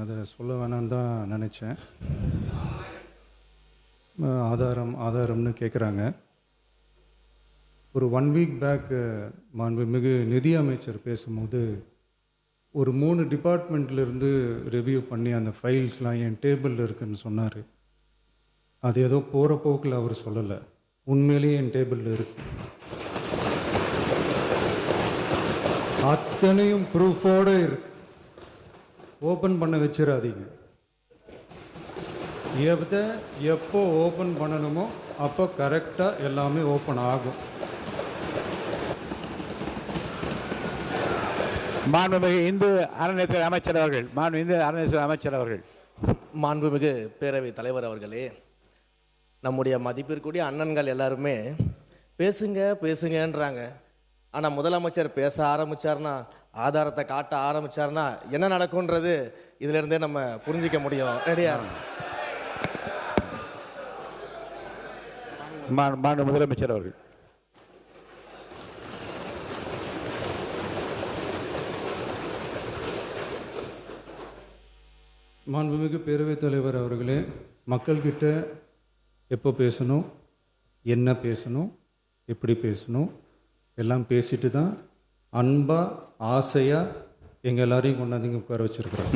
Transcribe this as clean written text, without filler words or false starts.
அதை சொல்ல வேணான்னு தான் நினச்சேன். ஆதாரம்னு கேட்குறாங்க. ஒரு 1 வீக் பேக் மாண்புமிகு நிதி அமைச்சர் பேசும்போது ஒரு 3 டிபார்ட்மெண்ட்லேருந்து ரிவ்யூ பண்ணி அந்த ஃபைல்ஸ்லாம் என் டேபிளில் இருக்குதுன்னு சொன்னார். அது ஏதோ போகிற போக்கில் அவர் சொல்லலை, உண்மையிலேயே என் டேபிளில் இருக்கு. அத்தனையும் ப்ரூஃபோடு இருக்கு. ஓப்பன் பண்ண வச்சிடாதீங்க. எதை எப்போ ஓப்பன் பண்ணணுமோ அப்போ கரெக்டாக எல்லாமே ஓப்பன் ஆகும். மாண்புமிகு இந்து அறநிலையத்துறை அமைச்சர் அவர்கள். மாண்புமிகு பேரவைத் தலைவர் அவர்களே, நம்முடைய மதிப்பிற்குரிய அண்ணன்கள் எல்லாருமே பேசுங்கன்றாங்க. ஆனால் முதலமைச்சர் பேச ஆரம்பித்தார்னா, ஆதாரத்தை காட்ட ஆரம்பித்தார்னா என்ன நடக்கும்ன்றது இதிலிருந்தே நம்ம புரிஞ்சிக்க முடியும். ரெடியா? மாண்பு முதலமைச்சர் அவர்கள். மாண்புமிகு பேரவைத் தலைவர் அவர்களே, மக்கள்கிட்ட எப்போ பேசணும், என்ன பேசணும், எப்படி பேசணும் எல்லாம் பேசிட்டு தான் அன்பாக ஆசையாக எங்கள் எல்லாரையும் கொண்டாந்து இங்கே உட்கார வச்சுருக்குறோம்.